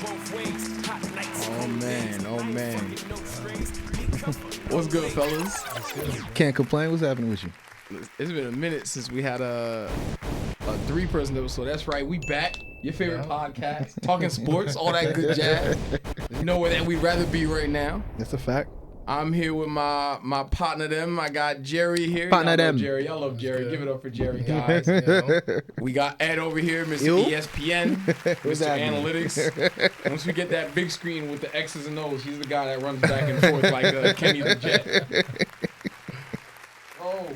Oh man. What's good, fellas? Can't complain. What's happening with you? It's been a minute since we had a 3-person episode. That's right, we back. Your favorite podcast, talking sports, all that good jazz. You know where that we'd rather be right now. That's a fact. I'm here with my partner them. I got Jerry here. Partner them. Jerry, I love Jerry. Give it up for Jerry, guys. We got Ed over here, Mr. ESPN, Mr. Analytics. Once we get that big screen with the X's and O's, he's the guy that runs back and forth like Kenny the Jet. Oh,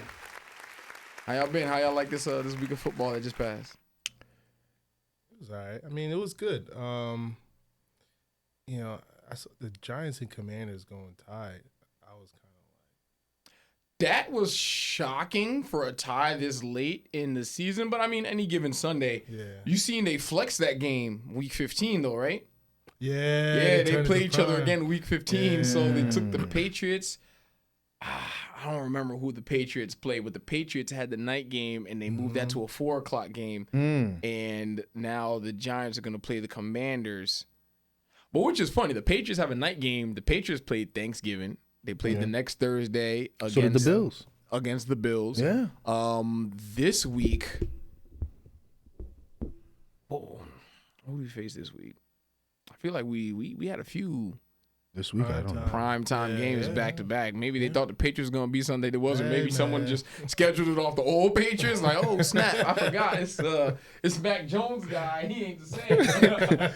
how y'all been? How y'all like this week of football that just passed? It was all right. I mean, it was good. I saw the Giants and Commanders going tied. I was kind of like, that was shocking for a tie this late in the season. But I mean, any given Sunday, you seen they flexed that game week 15 though, right? Yeah, they played each other again week 15. So they took the Patriots. I don't remember who the Patriots played, but the Patriots had the night game and they moved that to a 4:00 game. And now the Giants are going to play the Commanders. But which is funny, the Patriots have a night game. The Patriots played Thanksgiving. They played the next Thursday against the Bills. Against the Bills. Yeah. This week, who do we face this week? I feel like we had a few this week. I don't know. Prime time games back to back. Maybe they thought the Patriots was gonna be Sunday. There wasn't. Maybe someone just scheduled it off the old Patriots. Like, oh snap, I forgot. It's Mac Jones guy. He ain't the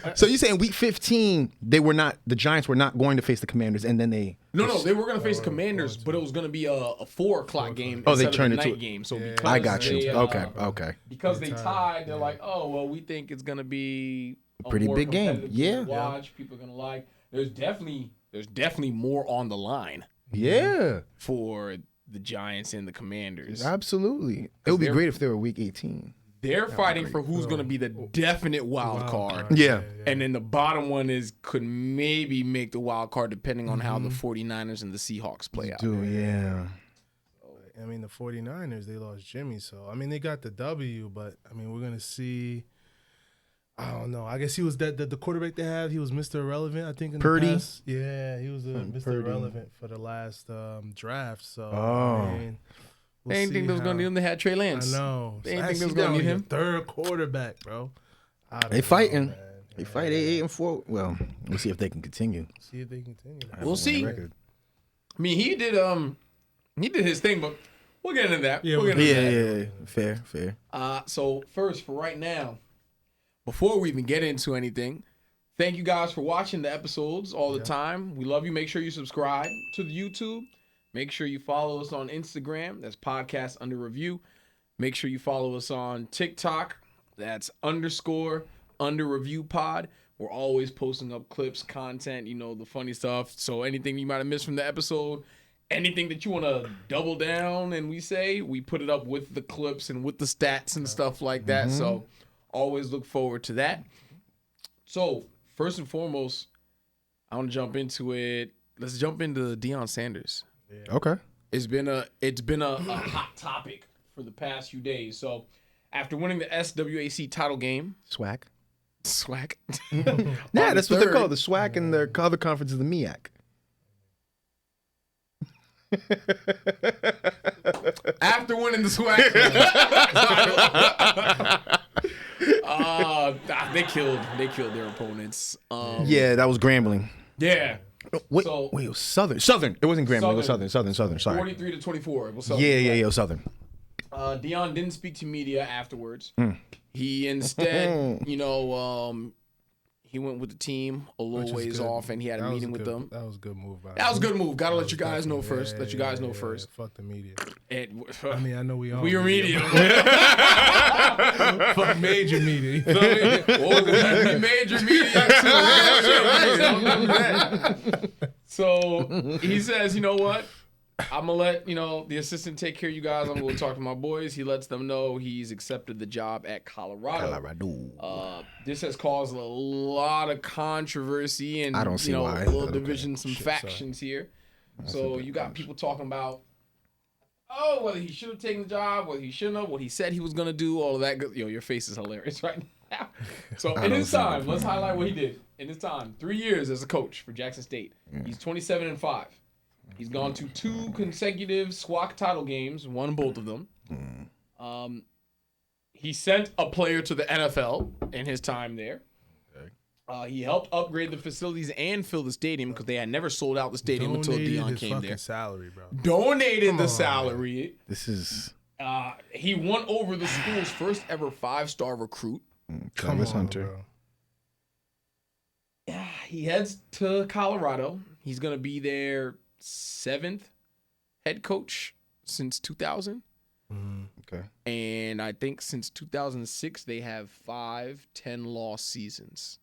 same. So you saying week 15 the Giants were not going to face the Commanders, and then they they were gonna face Commanders, but it was gonna be a 4:00 game. Oh, they instead turned of it the to night game. So because I got you. they, Okay. Because they tied, they're like, oh well, we think it's gonna be a pretty more big game. competitive Yeah. to watch. People are gonna like. There's definitely more on the line. Yeah. For the Giants and the Commanders. Absolutely. It would be great if they were week 18. They're fighting for who's going to be the definite wild card. Yeah. And then the bottom one could maybe make the wild card depending on how the 49ers and the Seahawks play out. Yeah. I mean, the 49ers, they lost Jimmy. So, I mean, they got the W, but, I mean, we're going to see. I don't know. I guess he was the quarterback they have. He was Mr. Irrelevant, I think. In Purdy? The past. Yeah, he was Mr. Irrelevant for the last draft. So, I mean, they didn't think they was going to need him. They had Trey Lance. I know. They didn't think they was going to need him. Third quarterback, bro. They fighting. They fight 8-4. Well, we'll see if they can continue. We'll see. I mean, he did his thing, but we'll get into that. Yeah. Fair. So first, for right now, before we even get into anything, thank you guys for watching the episodes all the time. We love you. Make sure you subscribe to the YouTube. Make sure you follow us on Instagram. That's podcast under review. Make sure you follow us on TikTok. That's _under review pod. We're always posting up clips, content, the funny stuff. So anything you might have missed from the episode, anything that you want to double down and we put it up with the clips and with the stats and stuff like that. So always look forward to that. So, first and foremost, I want to jump into it. Let's jump into Deion Sanders. Yeah. Okay. It's been a hot topic for the past few days. So, after winning the SWAC title game, SWAC. Yeah, that's what they're called. The SWAC and their other conference is the MEAC. After winning the SWAC, they killed their opponents. That was Grambling. Yeah. Wait, it was Southern. Southern. It wasn't Grambling. It was Southern. Sorry. 43-24. It was Southern. Yeah, it was Southern. Deion didn't speak to media afterwards. He instead, he went with the team a little ways off, and he had a meeting with them. That was a good move. That was a good move. Gotta let you guys know first. Fuck the media. I mean, I know we are. We are media. Fuck major media. You know what I mean? We major media too. So he says, you know what? I'm going to let, the assistant take care of you guys. I'm going to talk to my boys. He lets them know he's accepted the job at Colorado. This has caused a lot of controversy and, I don't see why. A little division, some factions here. So you got people talking about, whether he should have taken the job, whether he shouldn't have, what he said he was going to do, all of that. Your face is hilarious right now. So in his time, let's highlight what he did. In his time, 3 years as a coach for Jackson State. He's 27-5. He's gone to 2 consecutive SWAC title games, won both of them. He sent a player to the NFL in his time there. He helped upgrade the facilities and fill the stadium because they had never sold out the stadium until Deion came there. Salary, bro. Donated the salary. Man. This is. He won over the school's first ever 5-star recruit. Travis Hunter. Bro. Yeah, he heads to Colorado. He's gonna be their 7th head coach since 2000. Okay. And I think since 2006 they have 5 10-loss seasons.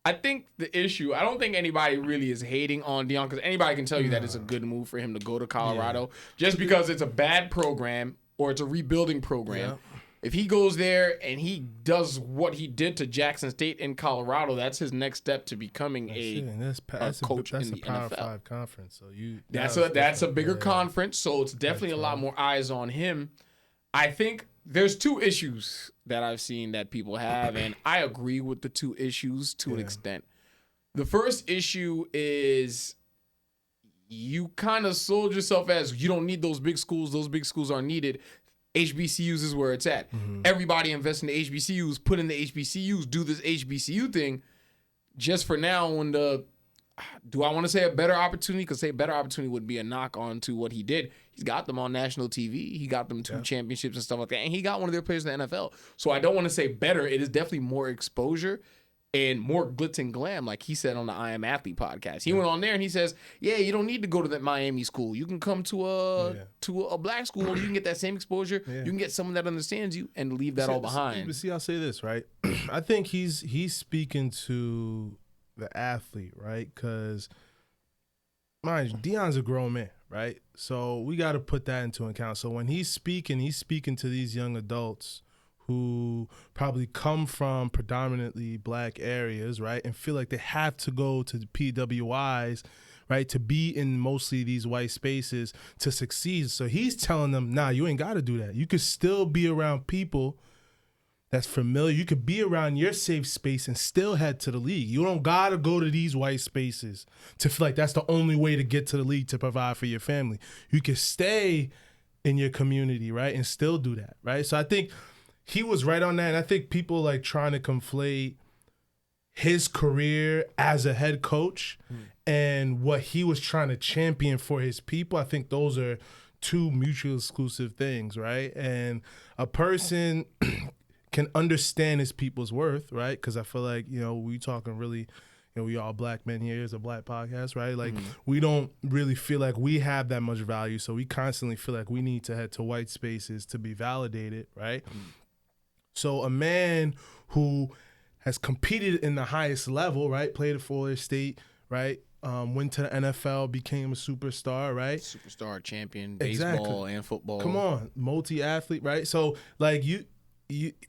I think the issue, I don't think anybody really is hating on Deion because anybody can tell you that it's a good move for him to go to Colorado just because it's a bad program or it's a rebuilding program. Yeah. If he goes there and he does what he did to Jackson State in Colorado, that's his next step to becoming a coach in the Power NFL. 5 conference. So that's a bigger conference, so it's definitely a lot more eyes on him. I think there's 2 issues that I've seen that people have, and I agree with the 2 issues to an extent. The first issue is you kind of sold yourself as you don't need those big schools. Those big schools are needed. HBCUs is where it's at. Everybody invest in the HBCUs, put in the HBCUs, do this HBCU thing. Just for now, do I want to say a better opportunity? Because say better opportunity would be a knock on to what he did. He's got them on national TV. He got them 2 championships and stuff like that. And he got one of their players in the NFL. So I don't want to say better. It is definitely more exposure and more glitz and glam, like he said on the I Am Athlete podcast. He went on there and he says, yeah, you don't need to go to that Miami school. You can come to a black school. You can get that same exposure. You can get someone that understands you and leave that all behind. See, I'll say this, right? I think he's speaking to the athlete, right? Because, mind you, Deion's a grown man, right? So we got to put that into account. So when he's speaking to these young adults who probably come from predominantly black areas, right, and feel like they have to go to the PWIs, right, to be in mostly these white spaces to succeed. So he's telling them, nah, you ain't got to do that. You could still be around people that's familiar. You could be around your safe space and still head to the league. You don't got to go to these white spaces to feel like that's the only way to get to the league to provide for your family. You can stay in your community, right, and still do that, right? So I think he was right on that, and I think people like trying to conflate his career as a head coach and what he was trying to champion for his people. I think those are 2 mutually exclusive things, right? And a person can understand his people's worth, right? Because I feel like, we talking really, we all black men here. It's a black podcast, right? Like, we don't really feel like we have that much value, so we constantly feel like we need to head to white spaces to be validated, right? So a man who has competed in the highest level, right? Played at Florida State, right? Went to the NFL, became a superstar, right? Superstar, champion, baseball and football. Come on, multi-athlete, right? So like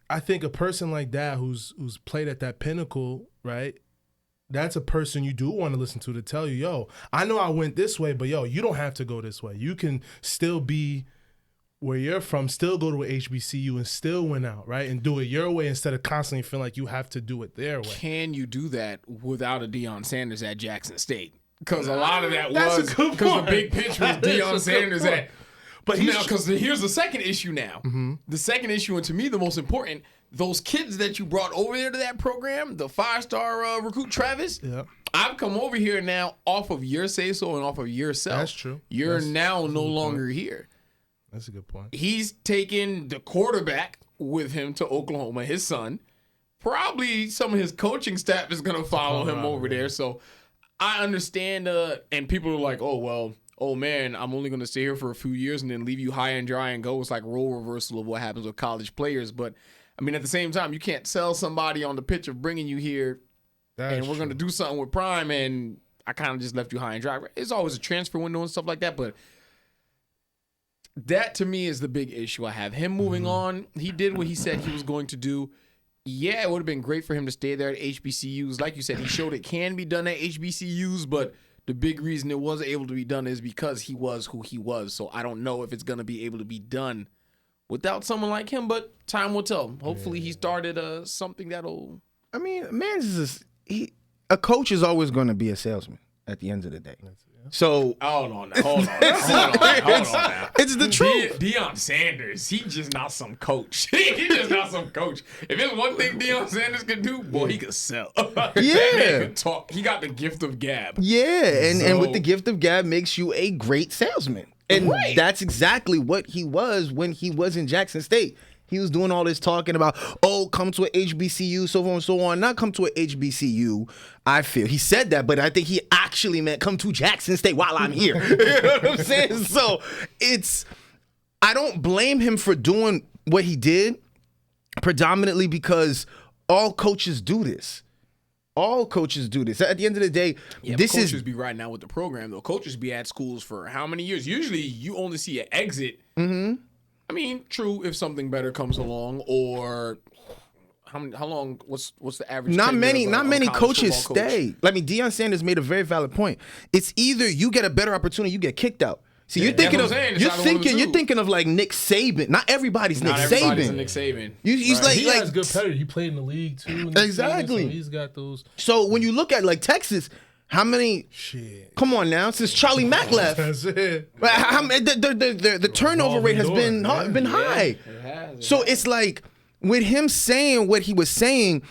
I think a person like that who's played at that pinnacle, right? That's a person you do want to listen to tell you, yo, I know I went this way, but yo, you don't have to go this way. You can still be where you're from, still go to an HBCU and still win out, right? And do it your way instead of constantly feeling like you have to do it their way. Can you do that without a Deion Sanders at Jackson State? Because a lot of that was because the big pitch was Deion Sanders at. But now, because here's the second issue now. The second issue, and to me the most important, those kids that you brought over there to that program, the 5-star recruit Travis, I've come over here now off of your say-so and off of yourself. That's true. You're now no longer here. That's a good point. He's taken the quarterback with him to Oklahoma, his son. Probably some of his coaching staff is going to follow him over there. So I understand, and people are like, oh man, I'm only going to stay here for a few years and then leave you high and dry and go. It's like role reversal of what happens with college players. But, I mean, at the same time, you can't sell somebody on the pitch of bringing you here and we're going to do something with Prime and I kind of just left you high and dry. It's always a transfer window and stuff like that, but that to me is the big issue I have. Him moving on, he did what he said he was going to do. Yeah, it would have been great for him to stay there at HBCUs. Like you said, he showed it can be done at HBCUs, but the big reason it wasn't able to be done is because he was who he was. So I don't know if it's going to be able to be done without someone like him, but time will tell. Hopefully he started something that'll... I mean, a coach is always going to be a salesman at the end of the day. So hold on now. It's the truth. Deion Sanders, he just not some coach. He just not some coach. If there's one thing Deion Sanders can do, boy, he could sell. That man could talk. He got the gift of gab. Yeah, and with the gift of gab makes you a great salesman. And that's exactly what he was when he was in Jackson State. He was doing all this talking about, come to a HBCU, so on and so on. Not come to a HBCU, I feel. He said that, but I think he actually meant come to Jackson State while I'm here. You know what I'm saying? So I don't blame him for doing what he did, predominantly because all coaches do this. All coaches do this. At the end of the day, coaches be right now with the program, though. Coaches be at schools for how many years? Usually, you only see an exit. Mm-hmm. I mean, true, if something better comes along, or how long? What's the average? Not many coaches stay. I mean, Deion Sanders made a very valid point. It's either you get a better opportunity, you get kicked out. See, you're thinking of like Nick Saban. Not everybody's Nick Saban. Nick Saban. He's right. He has good pedigree. He played in the league too. Exactly. So he's got those. So when you look at like Texas. How many? Shit. Come on now, since Charlie Mack left, that's it. The turnover rate has been high. It has. So it's like with him saying what he was saying,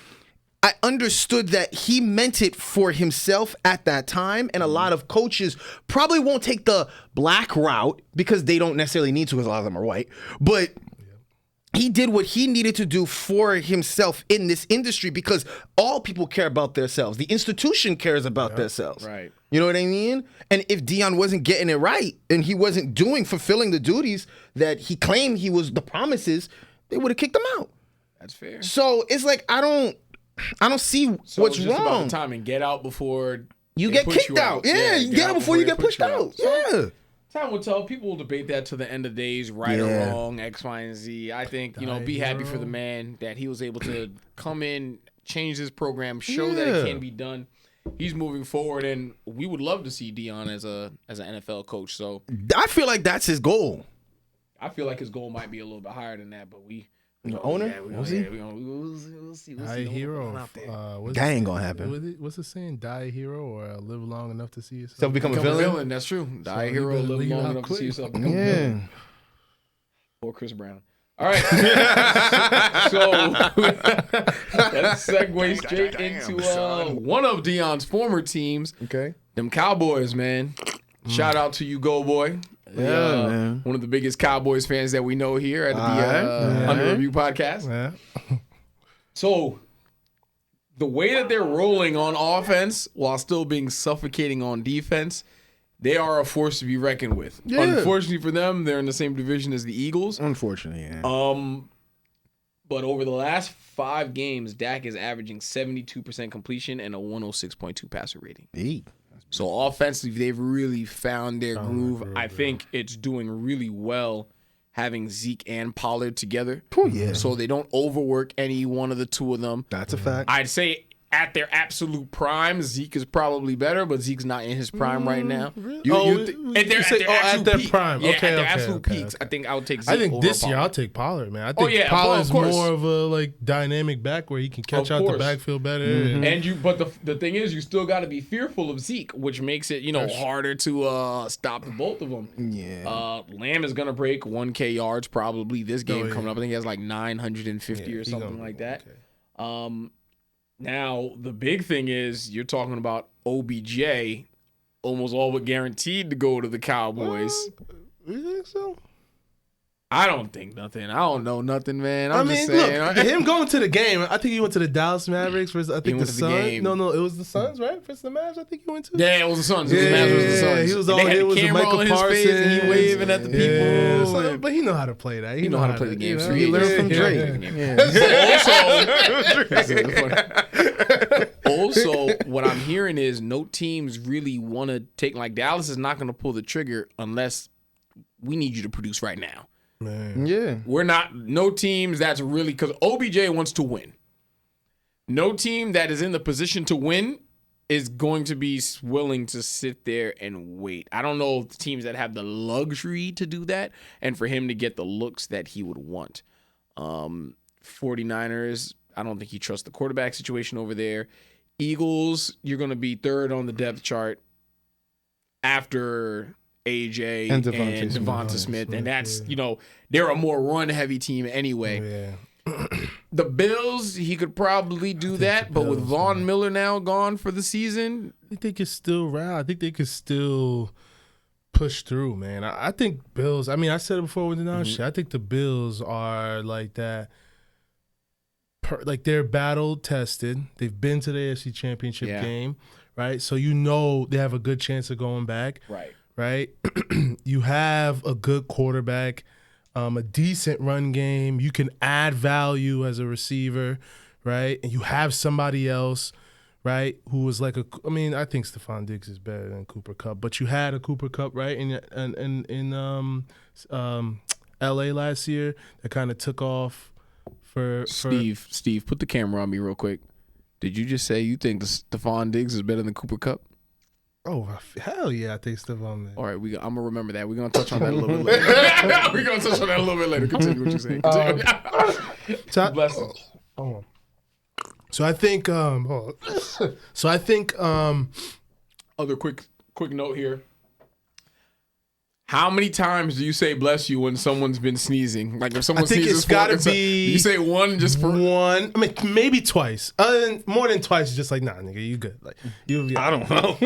I understood that he meant it for himself at that time, and a lot of coaches probably won't take the black route because they don't necessarily need to, because a lot of them are white, but. He did what he needed to do for himself in this industry because all people care about themselves. The institution cares about themselves. Right. You know what I mean? And if Deion wasn't getting it right and he wasn't fulfilling the duties that he claimed he was, the promises, they would have kicked him out. That's fair. So it's like I don't see what's just wrong. About the time and get out before you get kicked out. Yeah, you get out before you get pushed out. Yeah. Time will tell. People will debate that to the end of days, right or wrong, X, Y, and Z. I think, be happy for the man that he was able to come in, change his program, show that it can be done. He's moving forward, and we would love to see Deion as an NFL coach. So I feel like that's his goal. I feel like his goal might be a little bit higher than that, but the owner? We'll see. Die a hero. That ain't gonna happen. What's it saying? Die a hero or live long enough to see yourself? So become a villain? That's true. Die a hero, live long enough to see yourself become a villain. Or Chris Brown. All right. So let's segue straight into one of Deion's former teams. Okay. Them Cowboys, man. Shout out to you, Go Boy. Yeah, man. One of the biggest Cowboys fans that we know here at the Under Review podcast. Yeah. So, the way that they're rolling on offense while still being suffocating on defense, they are a force to be reckoned with. Yeah. Unfortunately for them, they're in the same division as the Eagles. Unfortunately, yeah. But over the last 5 games, Dak is averaging 72% completion and a 106.2 passer rating. So offensively, they've really found their groove. I think it's doing really well having Zeke and Pollard together. Oh, yeah. So they don't overwork any one of the two of them. That's a fact. I'd say at their absolute prime, Zeke is probably better, but Zeke's not in his prime right now. Really? At their prime. Yeah, okay, at their absolute okay. peaks, I think I would take Zeke. I think over this year Pollard. I'll take Pollard, man. I think Pollard's more of a dynamic back where he can catch out the backfield better. Mm-hmm. But the thing is, you still got to be fearful of Zeke, which makes it harder to stop the both of them. Yeah. Lamb is gonna break 1K yards probably this game coming up. I think he has like 950 or something like that. Okay. Now, the big thing is you're talking about OBJ almost all but guaranteed to go to the Cowboys. You think so? I don't think nothing. I don't know nothing, man. I'm just saying. Look, him going to the game, I think he went to the Dallas Mavericks versus, I think, the Suns. No, it was the Suns, right? Versus the Mavs, I think he went to. Yeah, it was the Suns. The Mavs was the Suns. He was all here with Michael Parsons. And he waving at the people. Yeah. But he know how to play that. He know how to play the game. So he learned from Drake. Also, what I'm hearing is no teams really want to take, like Dallas is not going to pull the trigger unless we need you to produce right now. Man. Yeah. No teams that's really, because OBJ wants to win. No team that is in the position to win is going to be willing to sit there and wait. I don't know the teams that have the luxury to do that and for him to get the looks that he would want. 49ers, I don't think he trusts the quarterback situation over there. Eagles, you're going to be third on the depth chart after AJ and Devonta Smith. And that's, they're a more run-heavy team anyway. Oh, yeah. The Bills, he could probably do that, but with Von Miller now gone for the season, I think they could still rally. I think they could still push through, man. I think Bills. I mean, I said it before with the shit. I think the Bills are like that. Like they're battle tested. They've been to the AFC Championship game, right? So they have a good chance of going back, right? You have a good quarterback. A decent run game. You can add value as a receiver, right? And you have somebody else, right, who was like I think Stephon Diggs is better than Cooper Kupp, but you had a Cooper Kupp, right, in LA last year that kind of took off for Steve, put the camera on me real quick. Did you just say you think Stephon Diggs is better than Cooper Kupp? Oh, hell yeah, I think Stephon Diggs. All right, I'm going to remember that. We're going to touch on that a little bit later. We're going to touch on that a little bit later. Continue what you're saying. Blessings. Hold on. So I think other quick note here. How many times do you say bless you when someone's been sneezing? Like if someone sneezes, it's got to be. You say one just for one. I mean, maybe twice. More than twice is just like, nah, nigga, you good. Like I don't know.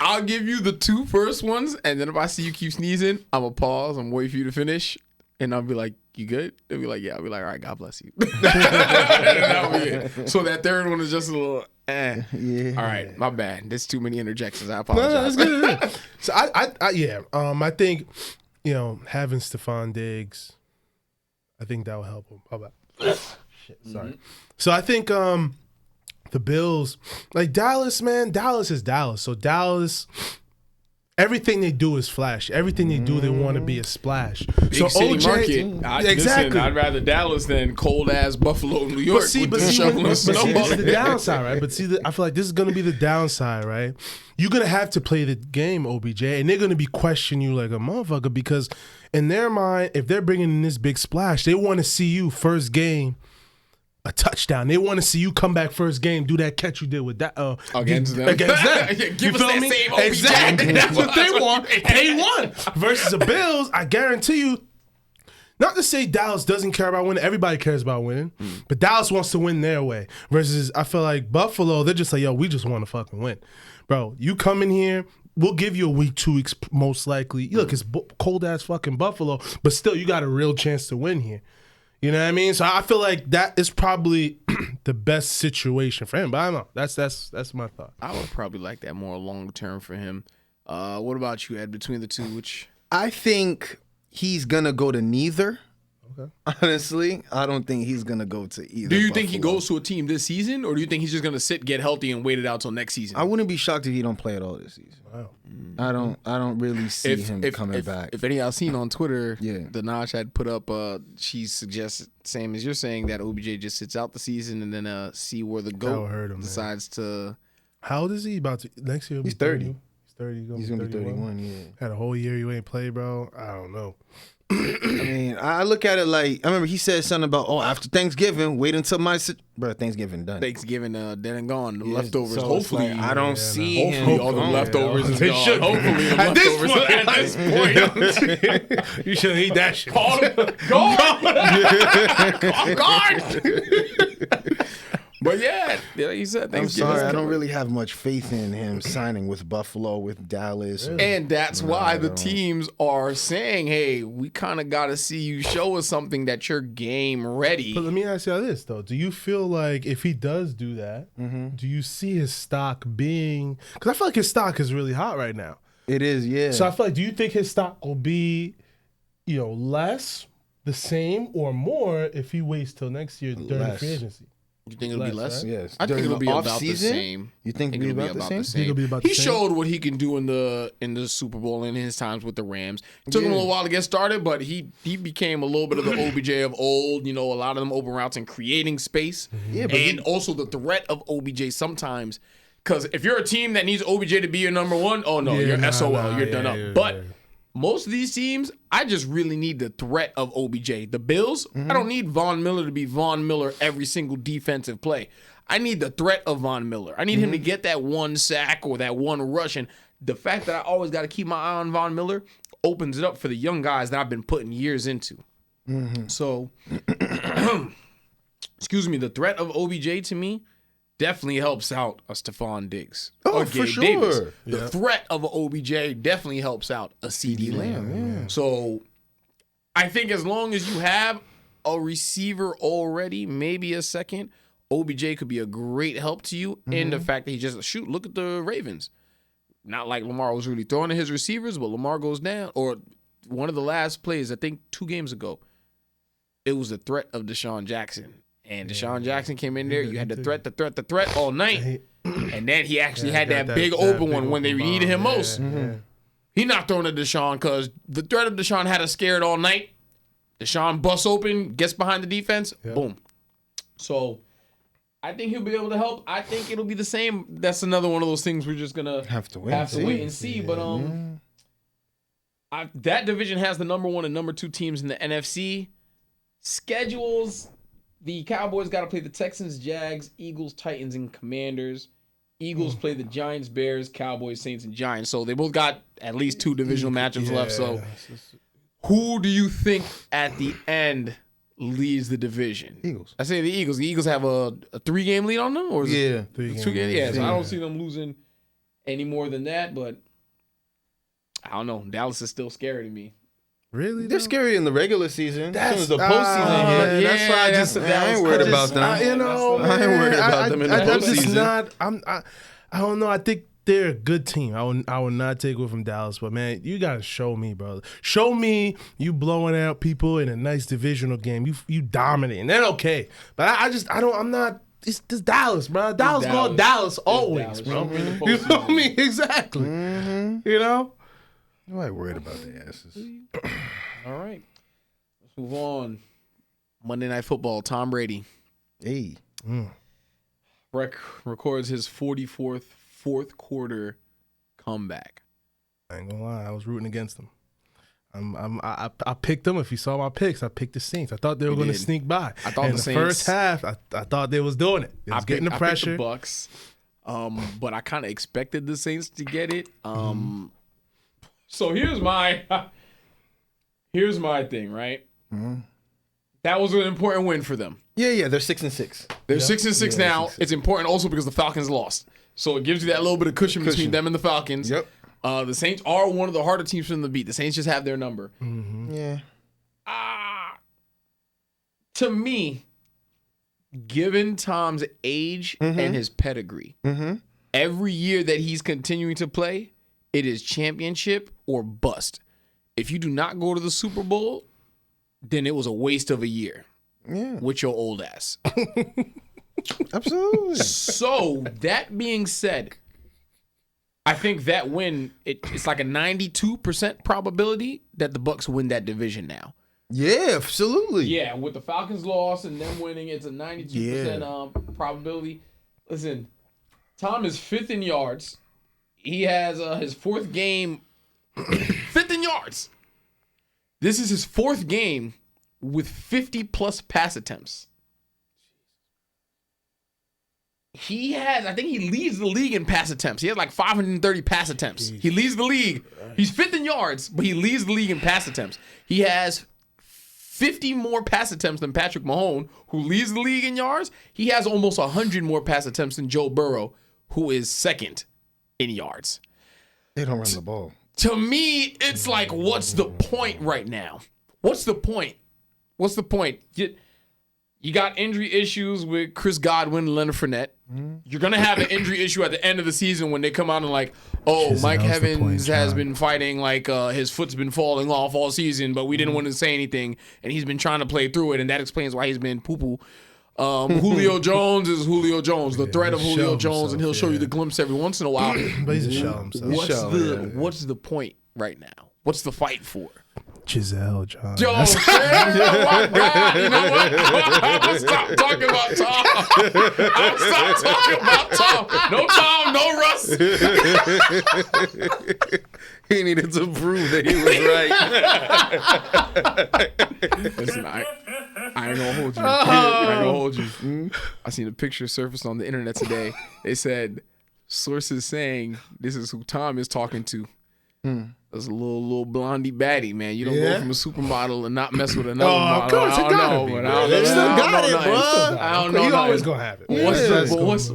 I'll give you the two first ones, and then if I see you keep sneezing, I'm gonna pause. I'm waiting for you to finish, and I'll be like, "You good?" They'll be like, "Yeah." I'll be like, "All right, God bless you." That'll be it. So that third one is just a little. Yeah. All right, my bad. There's too many interjections. I apologize. No, that's good. So I think having Stephon Diggs, I think that will help him. How about shit? Sorry. Mm-hmm. So I think the Bills, like Dallas, man. Dallas is Dallas. So Dallas. Everything they do is flash. Everything they do, they want to be a splash. Big so city market. Exactly. Listen, I'd rather Dallas than cold ass Buffalo, New York. See, this is the downside, right? But I feel like this is going to be the downside, right? You're going to have to play the game, OBJ, and they're going to be questioning you like a motherfucker because in their mind, if they're bringing in this big splash, they want to see you first game. A touchdown. They want to see you come back first game, do that catch you did with that against them. Give us that me? Same OBJ. Exactly. That's what they want. They won. Versus the Bills, I guarantee you. Not to say Dallas doesn't care about winning. Everybody cares about winning. But Dallas wants to win their way. Versus I feel like Buffalo, they're just like, yo, we just want to fucking win. Bro, you come in here, we'll give you a week, 2 weeks most likely. Look, it's cold ass fucking Buffalo, but still you got a real chance to win here. You know what I mean? So I feel like that is probably the best situation for him. But I don't know. That's my thought. I would probably like that more long term for him. What about you, Ed? Between the two, which I think he's gonna go to neither. Okay. Honestly, I don't think he's gonna go to either. Do you think he goes to a team this season, or do you think he's just gonna sit, get healthy, and wait it out till next season? I wouldn't be shocked if he don't play at all this season. Wow. I don't really see him coming back. If any I've seen on Twitter, the Naj had put up. She suggests same as you're saying that OBJ just sits out the season and then see where the GOAT decides to. How old is he? About to next year? He's 30. He's 30. He's gonna be 31. Yeah. Had a whole year you ain't played, bro. I don't know. I mean, I look at it like I remember he said something about after Thanksgiving, wait until Thanksgiving done. Thanksgiving dead and gone. The leftovers. So hopefully, like, I don't see him. Hopefully, all the leftovers is gone. Hopefully, the leftovers. At this point, you shouldn't eat that shit. Guard. But yeah, like you said, I'm sorry, I don't really have much faith in him signing with Buffalo, with Dallas. And that's why the teams are saying, hey, we kind of got to see you show us something that you're game ready. But let me ask you this, though. Do you feel like if he does do that, do you see his stock being – because I feel like his stock is really hot right now. It is, yeah. So I feel like, do you think his stock will be, less, the same, or more if he waits till next year during the free agency? You think it'll be less? Right? Yes. I think During it'll the be about off-season? the same. You think it'll be about the same? It'll be about the He same? showed what he can do in the Super Bowl in his times with the Rams. It took him a little while to get started, but he became a little bit of the OBJ of old. You know, a lot of them open routes and creating space. Yeah, but and also the threat of OBJ sometimes. Because if you're a team that needs OBJ to be your number one, oh no, you're SOL. You're done up. But most of these teams, I just really need the threat of OBJ. The Bills, I don't need Von Miller to be Von Miller every single defensive play. I need the threat of Von Miller. I need him to get that one sack or that one rush. And the fact that I always got to keep my eye on Von Miller opens it up for the young guys that I've been putting years into. So, excuse me, the threat of OBJ to me definitely helps out a Stephon Diggs. Oh, or for Gabe sure. Davis. The threat of an OBJ definitely helps out a CD Lamb. So I think as long as you have a receiver already, maybe a second, OBJ could be a great help to you in the fact that he just, look at the Ravens. Not like Lamar was really throwing to his receivers, but Lamar goes down. Or one of the last plays, I think 2 games ago, it was the threat of Deshaun Jackson. And Deshaun Jackson came in there. You had the threat all night. And then he actually had that big open one when they needed him most. He not throwing to Deshaun because the threat of Deshaun had us scared all night. Deshaun busts open, gets behind the defense, boom. So I think he'll be able to help. I think it'll be the same. That's another one of those things we're just going to have to wait and see. But that division has the number 1 and number 2 teams in the NFC. Schedules, the Cowboys got to play the Texans, Jags, Eagles, Titans, and Commanders. Eagles play the Giants, Bears, Cowboys, Saints, and Giants. So they both got at least 2 divisional matchups left. So who do you think at the end leads the division? Eagles. I say the Eagles. The Eagles have a 3-game lead on them? Or is it 3 games? Yeah, so I don't see them losing any more than that. But I don't know. Dallas is still scary to me. Really? They're scary in the regular season. That's As soon as the postseason hit. that's why I ain't worried about them. I ain't worried about them in the postseason. I don't know. I think they're a good team. I will not take it from Dallas, but man, you gotta show me, brother. Show me you blowing out people in a nice divisional game. You dominating. Then okay, but I'm not. It's Dallas, bro. Dallas going Dallas always, bro. You know what I mean? Exactly. You know. Nobody worried about their asses. All right. Let's move on. Monday Night Football, Tom Brady. Hey. Records his 44th fourth quarter comeback. I ain't gonna lie, I was rooting against them. I picked them. If you saw my picks, I picked the Saints. I thought they were going to sneak by. I thought in the Saints, first half, I thought they was doing it. They was getting the pressure. I picked the Bucs, but I kind of expected the Saints to get it. So here's my thing, right? That was an important win for them. Yeah, they're 6-6. They're 6-6 now. 6-6. It's important also because the Falcons lost, so it gives you that little bit of cushion between them and the Falcons. Yep. The Saints are one of the harder teams for them to beat. The Saints just have their number. Yeah. To me, given Tom's age and his pedigree, every year that he's continuing to play, it is championship or bust. If you do not go to the Super Bowl, then it was a waste of a year with your old ass. Absolutely. So, that being said, I think that win, it's like a 92% probability that the Bucs win that division now. Yeah, absolutely. Yeah, with the Falcons loss and them winning, it's a 92% probability. Listen, Tom is 5th in yards. He has his 4th game, 5th in yards. This is his 4th game with 50-plus pass attempts. I think he leads the league in pass attempts. He had like 530 pass attempts. He leads the league. He's 5th in yards, but he leads the league in pass attempts. He has 50 more pass attempts than Patrick Mahomes, who leads the league in yards. He has almost 100 more pass attempts than Joe Burrow, who is 2nd in yards. They don't run the ball. To me, it's like, what's the point right now? What's the point? What's the point? You got injury issues with Chris Godwin and Leonard Fournette. You're going to have an injury issue at the end of the season when they come out and like, Mike Evans has been fighting, like his foot's been falling off all season, but we didn't want to say anything, and he's been trying to play through it, and that explains why he's been poo-poo. Julio Jones is Julio Jones, the threat of he'll Julio show Jones, himself, and he'll show you yeah. the glimpse every once in a while. But he's a shell himself. What's the point right now? What's the fight for? Giselle, John. Yo, man, oh my God, you know what? I'm gonna stop talking about Tom. I'm stop talking about Tom. No Tom, no Russ. He needed to prove that he was right. Listen, I ain't gonna hold you. I ain't gonna hold you. I seen a picture surface on the internet today. They said sources saying this is who Tom is talking to. That's a little blondie baddie, man. You don't go from a supermodel and not mess with another model. Of course, it gotta be. You still got it, bro. I don't know. You always gonna have it.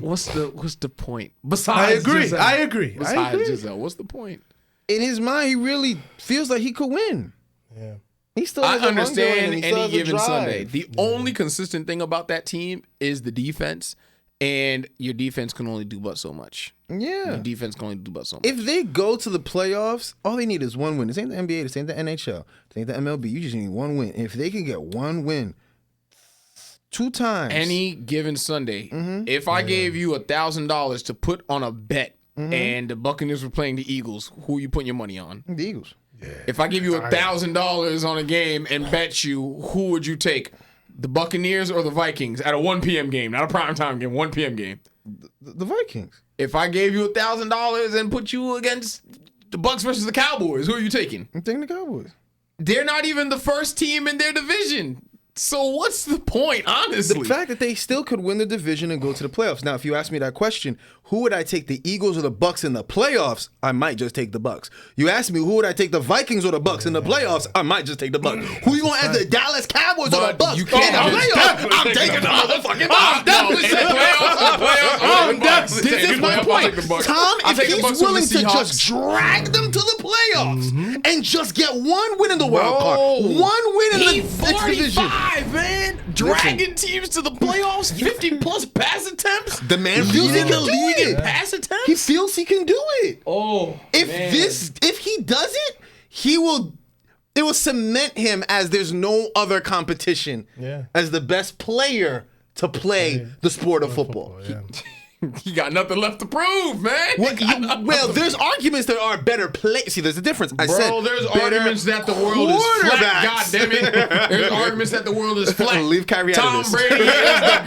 What's the point? Besides Giselle. I agree. Besides Giselle, what's the point? In his mind, he really feels like he could win. Yeah. He still I has a hunger in understand him. He still any has a given drive. Sunday. The only consistent thing about that team is the defense, and your defense can only do but so much. Yeah. Your defense can only do but so much. If they go to the playoffs, all they need is one win. This ain't the NBA. This ain't the NHL. This ain't the MLB. You just need one win. If they can get one win 2 times. Any given Sunday, if I gave you $1,000 to put on a bet and the Buccaneers were playing the Eagles, who are you putting your money on? The Eagles. If I give you $1,000 on a game and bet you, who would you take? The Buccaneers or the Vikings at a 1 p.m. game, not a primetime game, 1 p.m. game. The Vikings. If I gave you $1,000 and put you against the Bucs versus the Cowboys, who are you taking? I'm taking the Cowboys. They're not even the first team in their division. So what's the point, honestly? The fact that they still could win the division and go to the playoffs. Now, if you ask me that question, who would I take, the Eagles or the Bucs in the playoffs? I might just take the Bucs. You ask me who would I take, the Vikings or the Bucs in the playoffs? I might just take the Bucs. Who you gonna add, the Dallas Cowboys or the Bucs? You can't in the just playoffs? I'm taking the motherfucking Bucs. This is my point. Tom, if he's willing to just drag them to the playoffs and just get one win in the wild card, one win in the division. 45, man. Dragging teams to the playoffs, 50-plus pass attempts. The man feels he can do it. Pass attempts? He feels he can do it. Oh, If he does it, it will cement him as there's no other competition as the best player to play the sport of football. He got nothing left to prove, man. Well, there's arguments that are better play. See, there's a difference. I said there's arguments that the world is flat. God damn it. There's arguments that the world is flat. Leave Kyrie out of Tom this. Brady is the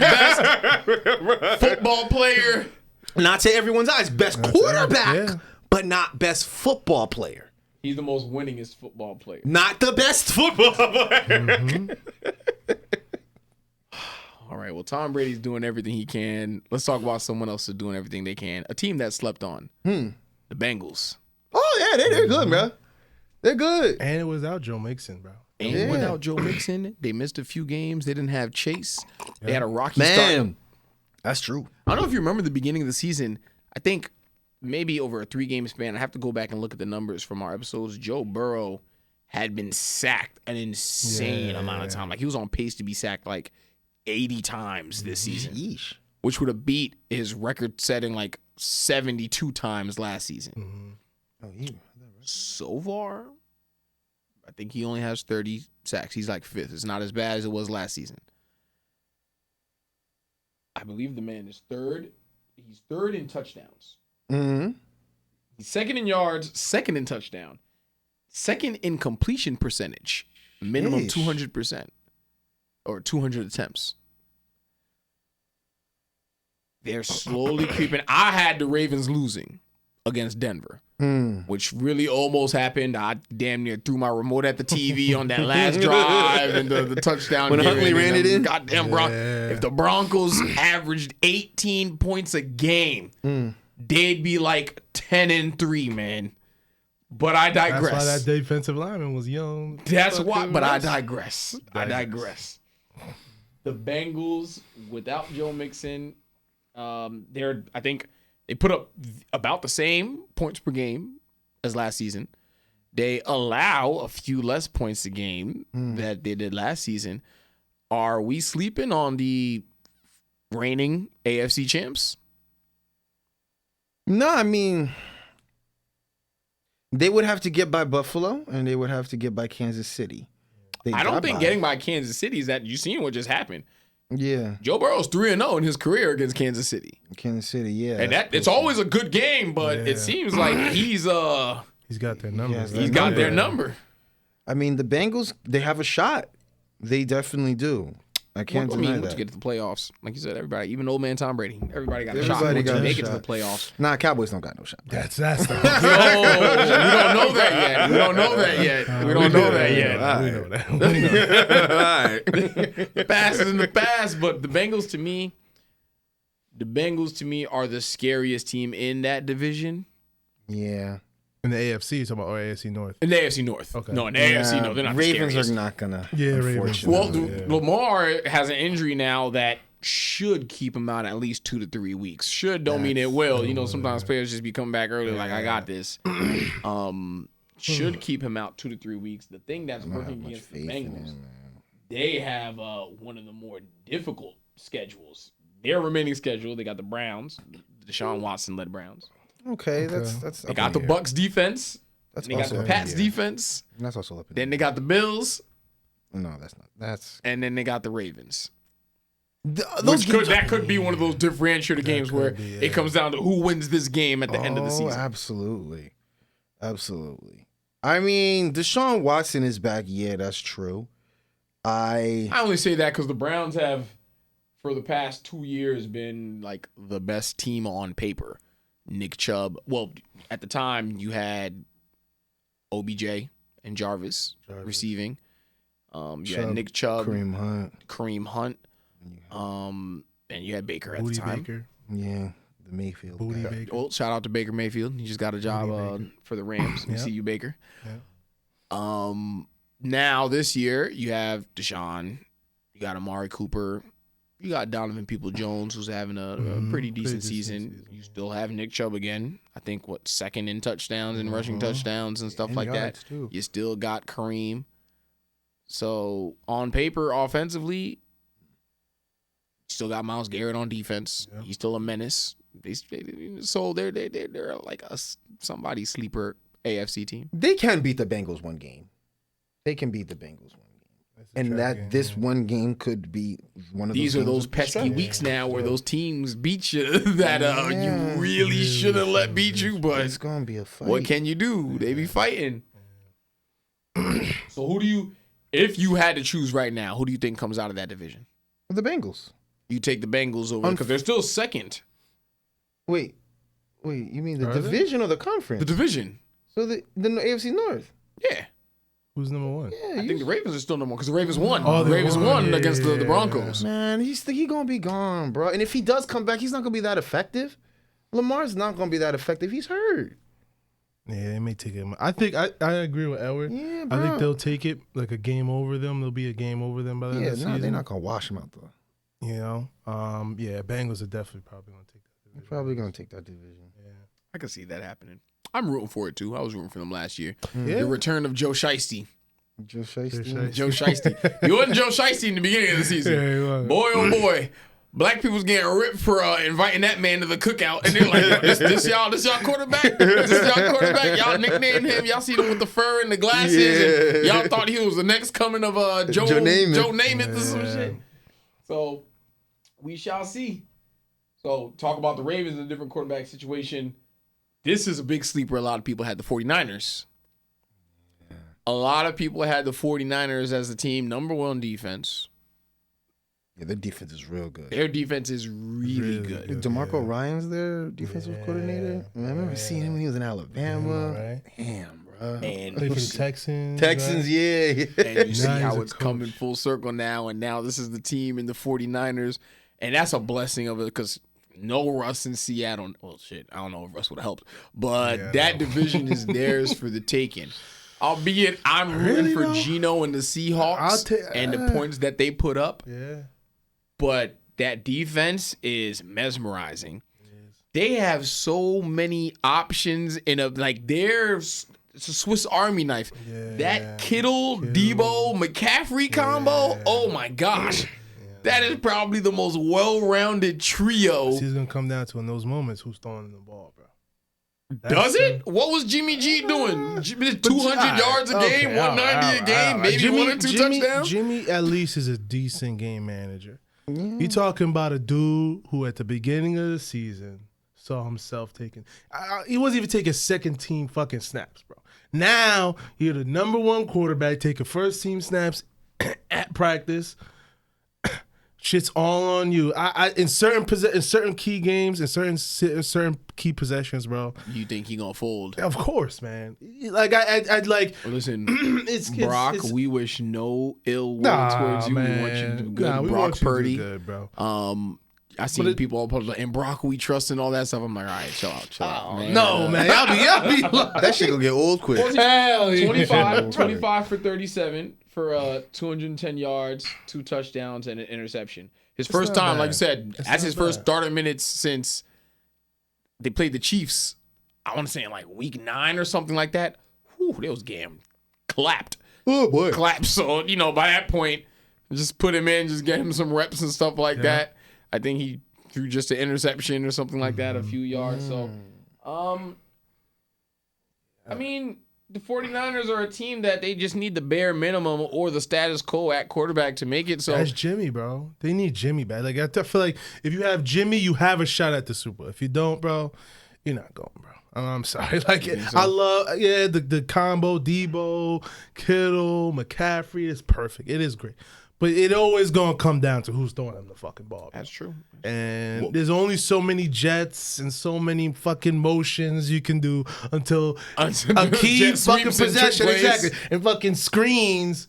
best football player. Not to everyone's eyes, best quarterback, but not best football player. He's the most winningest football player. Not the best football player. All right, well, Tom Brady's doing everything he can. Let's talk about someone else who's doing everything they can. A team that slept on. The Bengals. Oh, yeah, they're good, bro. They're good. And it was without Joe Mixon, bro. And without Joe Mixon, they missed a few games. They didn't have Chase. They had a rocky start. Man, that's true. I don't know if you remember the beginning of the season. I think maybe over a 3-game span, I have to go back and look at the numbers from our episodes. Joe Burrow had been sacked an insane amount of time. Like, he was on pace to be sacked like 80 times this season. Yeesh. Which would have beat his record-setting like 72 times last season. Oh, yeah. So far, I think he only has 30 sacks. He's like 5th. It's not as bad as it was last season. I believe the man is 3rd. He's 3rd in touchdowns. He's 2nd in yards, 2nd in touchdown, 2nd in completion percentage, minimum 200%. Or 200 attempts. They're slowly creeping. I had the Ravens losing against Denver, which really almost happened. I damn near threw my remote at the TV on that last drive and the touchdown. When Huntley ran it in? Goddamn If the Broncos averaged 18 points a game, they'd be like 10-3, man. But I digress. That's why that defensive lineman was young. That's why, but I digress. The Bengals, without Joe Mixon, I think they put up about the same points per game as last season. They allow a few less points a game that they did last season. Are we sleeping on the reigning AFC champs? No, I mean, they would have to get by Buffalo and they would have to get by Kansas City. I don't think getting by Kansas City is that. You seen what just happened. Yeah. Joe Burrow's 3-0 in his career against Kansas City. Kansas City, yeah. And it's always a good game, but it seems like he's got their number. He's got their number. I mean, the Bengals, they have a shot. They definitely do. I can't deny that. Once you get to the playoffs, like you said, everybody, even old man Tom Brady, everybody got a shot. Everybody got a make it shot. to the playoffs. Nah, Cowboys don't got no shot. That's the No, we don't know that yet. We don't know that yet. We don't know that yet. We know that. All right. The past is in the past, but the Bengals to me are the scariest team in that division. Yeah. In the AFC, you're talking about, or AFC North? In the AFC North. Okay. No, in the AFC North. They're not Ravens the scariest. are not going to. Yeah, Ravens. Well, Lamar has an injury now that should keep him out at least 2 to 3 weeks. Should don't mean it will. You know, sometimes players just be coming back early like, I got this. Should keep him out 2 to 3 weeks. The thing that's working against the Bengals, they have one of the more difficult schedules. Their remaining schedule, they got the Browns, Deshaun Watson-led Browns. Okay, that's They got the Bucs defense. That's They got the Pats defense. That's also up. Then they got the Bills. No, that's not. That's And then they got the Ravens. That could be one of those differentiator games where it comes down to who wins this game at the end of the season. Absolutely. I mean, Deshaun Watson is back. Yeah, that's true. I only say that because the Browns have, for the past 2 years, been like the best team on paper. Nick Chubb. Well, at the time, you had OBJ and Jarvis. Receiving. You had Nick Chubb, Kareem Hunt. And you had Baker at the time. Baker. Yeah, the Mayfield. Baker. Well, shout out to Baker Mayfield. He just got a job for the Rams. We see you, Baker. Yeah. Now this year you have Deshaun, you got Amari Cooper, you got Donovan Peoples-Jones, who's having a pretty decent season. You still have Nick Chubb again. I think second in touchdowns and rushing touchdowns and stuff like that. Too. You still got Kareem. So on paper, offensively, still got Myles Garrett on defense. Yeah. He's still a menace. So they're like somebody's sleeper AFC team. They can beat the Bengals one game. And this one game could be one of those. These are those pesky weeks now where those teams beat you that you really shouldn't let beat you, but it's gonna be a fight. What can you do? They be fighting. So if you had to choose right now, who do you think comes out of that division? The Bengals. You take the Bengals over because they're still second. Wait, you mean the division or the conference? The division. So the AFC North. Yeah. Who's number one? Yeah, I think the Ravens are still number one because the Ravens won. Oh, the Ravens won against the Broncos. Man, he's gonna be gone, bro. And if he does come back, he's not gonna be that effective. Lamar's not gonna be that effective. He's hurt. Yeah, they may take him. I think I agree with Edward. Yeah, bro. I think they'll take it like a game over them. There'll be a game over them by the end of the season. They're not gonna wash him out though. You know, Bengals are definitely probably gonna take that division. They're probably gonna take that division. Yeah, I can see that happening. I'm rooting for it too. I was rooting for them last year. Yeah. The return of Joe Shiesty. Joe Shiesty. Joe Shiesty. He wasn't Joe Shiesty in the beginning of the season. Yeah, he was. Boy, oh boy. Black people's getting ripped for inviting that man to the cookout. And they're like, this y'all quarterback? This y'all quarterback? Y'all nicknamed him. Y'all see him with the fur and the glasses. And y'all thought he was the next coming of Joe Namath or some shit. So we shall see. So talk about the Ravens in a different quarterback situation. This is a big sleeper. A lot of people had the 49ers. A lot of people had the 49ers as the team number one defense. Yeah, their defense is real good. Their defense is really good. DeMarco Ryan's their defensive coordinator. I remember seeing him when he was in Alabama. Right. Damn, bro. And played for the Texans. Texans, right? yeah. And you see Now he's how a it's coach. coming full circle now. And now this is the team in the 49ers. And that's a blessing of it because no Russ in Seattle. Well, shit, I don't know if Russ would have helped. But that division is theirs for the taking. Albeit I'm rooting for Geno and the Seahawks and the points that they put up. Yeah. But that defense is mesmerizing. They have so many options in it's a Swiss Army knife. Yeah. That Kittle, Debo, McCaffrey combo, oh my gosh. That is probably the most well-rounded trio. It's going to come down to in those moments who's throwing the ball, bro. Does it? What was Jimmy G doing? 200 yards a game, 190 a game, maybe 1 or 2 touchdowns? Jimmy at least is a decent game manager. Yeah. You talking about a dude who at the beginning of the season saw himself taking. He wasn't even taking second team fucking snaps, bro. Now you're the number one quarterback taking first team snaps at practice. Shit's all on you. In certain key games, in certain key possessions, bro. You think he gonna fold? Of course, man. Like I'd like. Listen, Brock. We wish no ill will towards you. Man. We want you to do good, we Brock want you Purdy. to do good, bro. I seen people all post like, and Brock we trust and all that stuff. I'm like, all right, chill out, man. No, man. I'll be That shit gonna get old quick. hell yeah. 25 for 37 for 210 yards, 2 touchdowns, and an interception. His first time, like you said, that's his first starter minutes since they played the Chiefs. I want to say in like week 9 or something like that. Whew, they was getting clapped. Oh boy. Clapped. So, by that point, just put him in, just get him some reps and stuff like that. I think he threw just an interception or something like that, a few yards. So, I mean, the 49ers are a team that they just need the bare minimum or the status quo at quarterback to make it. So that's Jimmy, bro. They need Jimmy back. Like I feel like if you have Jimmy, you have a shot at the Super Bowl. If you don't, bro, you're not going, bro. I'm sorry. Like I love, the combo, Debo, Kittle, McCaffrey is perfect. It is great. But it always gonna come down to who's throwing them the fucking ball. Bro. that's true. And there's only so many jets and so many fucking motions you can do until a key fucking possession, exactly, and fucking screens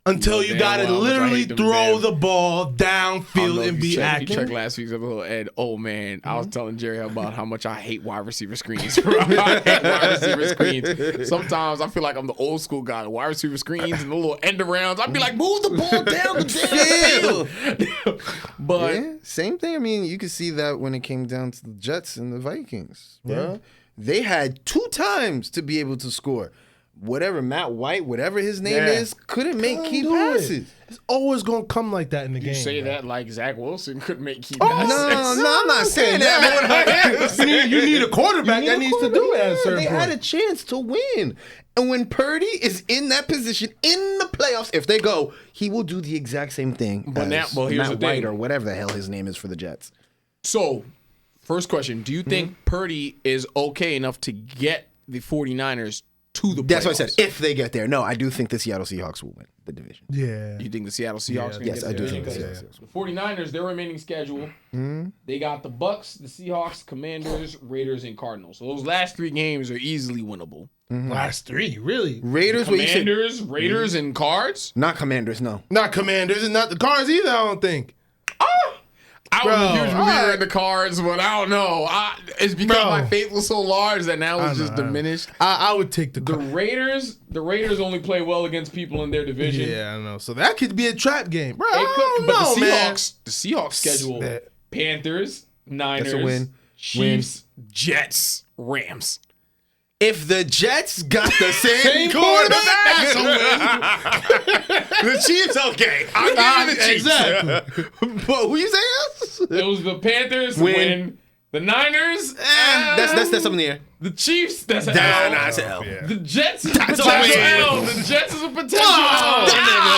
until you gotta literally throw the ball downfield and be active. You check last week's episode, Ed. Oh man, I was telling Jerry about how much I hate wide receiver screens. Bro. I hate wide receiver screens. Sometimes I feel like I'm the old school guy. The wide receiver screens and the little end arounds. I'd be like, move the ball down the field. But yeah, same thing. I mean, you could see that when it came down to the Jets and the Vikings, bro. Yeah. They had 2 times to be able to score. Whatever Matt White, whatever his name is, couldn't make key passes. It's always gonna come like that in the game. You say that like Zach Wilson couldn't make key passes. No, I'm not saying that. You need a quarterback that needs to do it at a certain point. They had a chance to win. And when Purdy is in that position in the playoffs, if they go, he will do the exact same thing as here's Matt the White thing. or whatever the hell his name is for the Jets. So, first question, do you think Purdy is okay enough to get the 49ers to the playoffs? That's what I said. If they get there. No, I do think the Seattle Seahawks will win the division. Yeah. You think the Seattle Seahawks? Yes, I do think the Seattle Seahawks. The 49ers, their remaining schedule, they got the Bucs, the Seahawks, Commanders, Raiders, and Cardinals. So those last 3 games are easily winnable. Last 3, really? Raiders, Commanders, Raiders, and Cards? Not Commanders, no. Not Commanders and not the Cards either, I don't think. I was a huge believer in the Cards, but I don't know. It's because my faith was so large that now it's just diminished. I would take the Raiders. The Raiders only play well against people in their division. Yeah, I know. So that could be a trap game, bro. The Seahawks schedule: Panthers, Niners, that's a win. Chiefs, Jets, Rams. If the Jets got the same quarterback, that's a win. The Chiefs, okay. I'll give you the Chiefs. Exactly. But who you say? It was the Panthers win. The Niners, that's up in the air. The Chiefs, that's an L. L. That's an L. Yeah. The Jets is a potential L. The Jets is a potential L.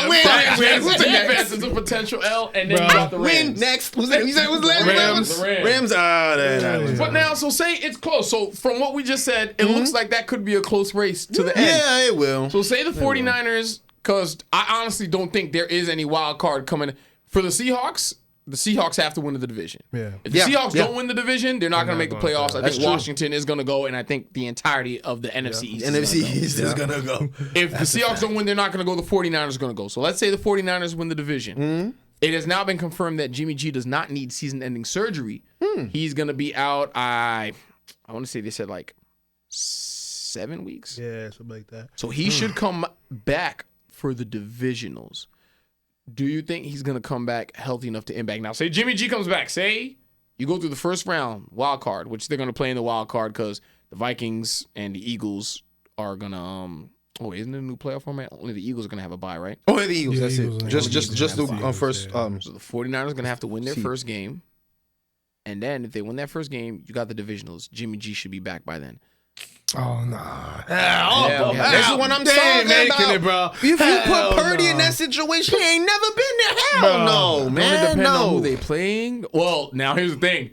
The defense is a potential L. And then you got the Rams. Win next. Was that? You said it was Rams. Rams. But now, so say it's close. So from what we just said, it looks like that could be a close race to the end. Yeah, it will. So say the 49ers, because I honestly don't think there is any wild card coming for the Seahawks. The Seahawks have to win the division. Yeah. If the Seahawks don't win the division, they're not going to make the playoffs. I think Washington is going to go, and I think the entirety of the NFC East is going to go. If the Seahawks don't win, they're not going to go. The 49ers are going to go. So let's say the 49ers win the division. It has now been confirmed that Jimmy G does not need season-ending surgery. He's going to be out, I want to say they said like 7 weeks. Yeah, something like that. So he should come back for the divisionals. Do you think he's going to come back healthy enough to impact? Now, say Jimmy G comes back. Say you go through the first round, wild card, which they're going to play in the wild card because the Vikings and the Eagles are going to isn't it a new playoff format? Only the Eagles are going to have a bye, right? Only the Eagles, that's it. Just the first. So the 49ers are going to have to win their first game. And then if they win that first game, you got the divisionals. Jimmy G should be back by then. Oh, nah. This is what I'm talking about. It, bro. If you put Purdy in that situation, he ain't never been there. Hell no, man. It depends on No. who they playing. Well, now here's the thing.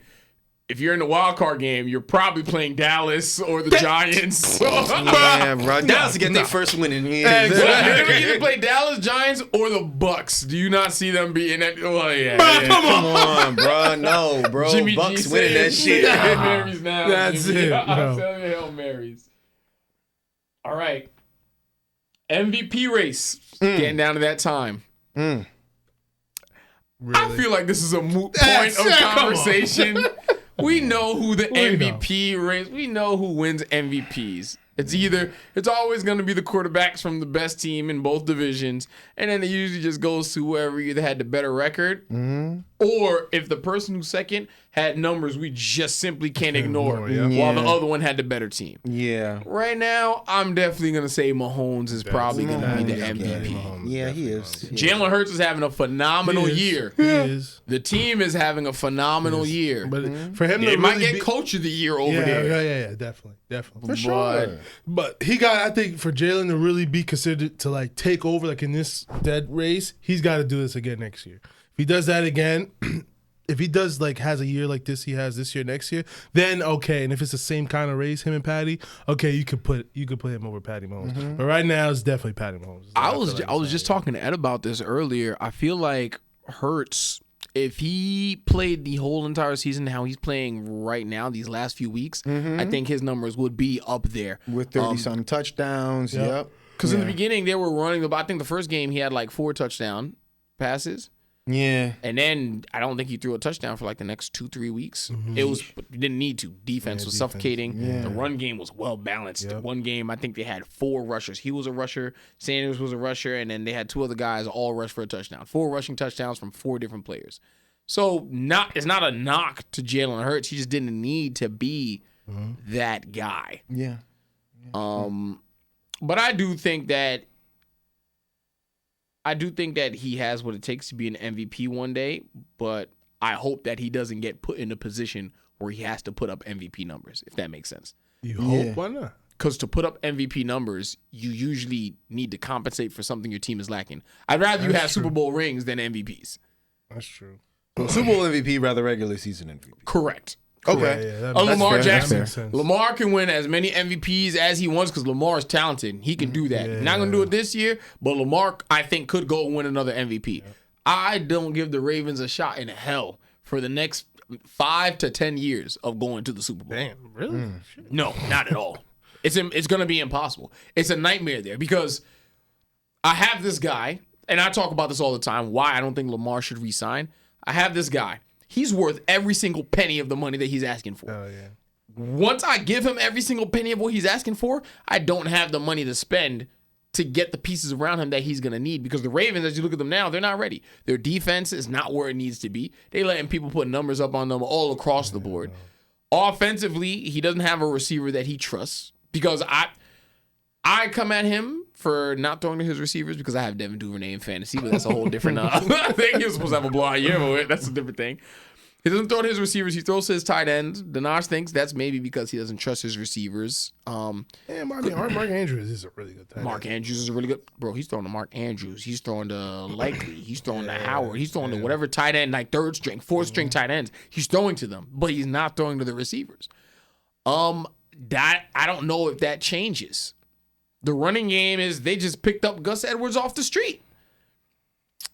If you're in the wild card game, you're probably playing Dallas or the Giants. Yeah, bro. Dallas get their first win in years. Exactly. You either play Dallas, Giants, or the Bucs. Do you not see them being that? Well, yeah. Come on, bro. No, bro. Jimmy Bucks G winning that said, shit. Hail Marys now. That's Jimmy. it, I'm bro. telling you, Hail Marys. All right. MVP race. Getting down to that time. Really? I feel like this is a moot point of conversation. We know who the MVP race. We know who wins MVPs. It's always going to be the quarterbacks from the best team in both divisions, and then it usually just goes to whoever either had the better record, or if the person who's second had numbers we just simply can't ignore, while the other one had the better team. Yeah. Right now, I'm definitely going to say Mahomes is probably going to be the MVP. Yeah, he is. Jalen Hurts is having a phenomenal year. He is. The team is having a phenomenal year. But for him to They might really get coach of the year over there. Yeah, definitely. For sure. But he got, I think, for Jalen to really be considered to like take over like in this dead race, he's got to do this again next year. If he does that again, if he does like has a year like this he has this year next year, then okay. And if it's the same kind of race, him and Patty, okay, you could put him over Patty Mahomes. But right now it's definitely Patty Mahomes. I was just talking to Ed about this earlier. I feel like Hurts, if he played the whole entire season how he's playing right now, these last few weeks, I think his numbers would be up there. With 30-some touchdowns, yep. Because in the beginning, they were running, I think the first game he had like 4 touchdown passes. Yeah. And then I don't think he threw a touchdown for like the next 2-3 weeks. It was, you didn't need to. Defense was suffocating. Yeah. The run game was well balanced. The one game, I think they had 4 rushers. He was a rusher, Sanders was a rusher, and then they had 2 other guys all rush for a touchdown. 4 rushing touchdowns from 4 different players. So it's not a knock to Jalen Hurts. He just didn't need to be that guy. Yeah. But I do think that he has what it takes to be an MVP one day, but I hope that he doesn't get put in a position where he has to put up MVP numbers, if that makes sense. You hope? Why not? Because to put up MVP numbers, you usually need to compensate for something your team is lacking. I'd rather you have Super Bowl rings than MVPs. That's true. Well, Super Bowl MVP, rather regular season MVP. Correct. Okay. Yeah, Lamar Jackson. makes sense. Lamar can win as many MVPs as he wants because Lamar is talented. He can do that. Not going to do it this year, but Lamar, I think, could go and win another MVP. I don't give the Ravens a shot in hell for the next 5 to 10 years of going to the Super Bowl. Damn, really? No, not at all. It's going to be impossible. It's a nightmare there because I have this guy, and I talk about this all the time, why I don't think Lamar should re-sign. I have this guy. He's worth every single penny of the money that he's asking for. Oh, yeah. Once I give him every single penny of what he's asking for, I don't have the money to spend to get the pieces around him that he's going to need because the Ravens, as you look at them now, they're not ready. Their defense is not where it needs to be. They're letting people put numbers up on them all across the board. Offensively, he doesn't have a receiver that he trusts because I come at him for not throwing to his receivers because I have Devin Duvernay in fantasy, but that's a whole different thing. He was supposed to have a blowout year, but that's a different thing. He doesn't throw to his receivers. He throws to his tight ends. Dinesh thinks that's maybe because he doesn't trust his receivers. Mark Andrews is a really good tight end. Mark Andrews is a really good bro. He's throwing to Mark Andrews. He's throwing to Likely. He's throwing to Howard. He's throwing to whatever tight end, like 3rd string, 4th string tight ends. He's throwing to them, but he's not throwing to the receivers. That I don't know if that changes. The running game is they just picked up Gus Edwards off the street.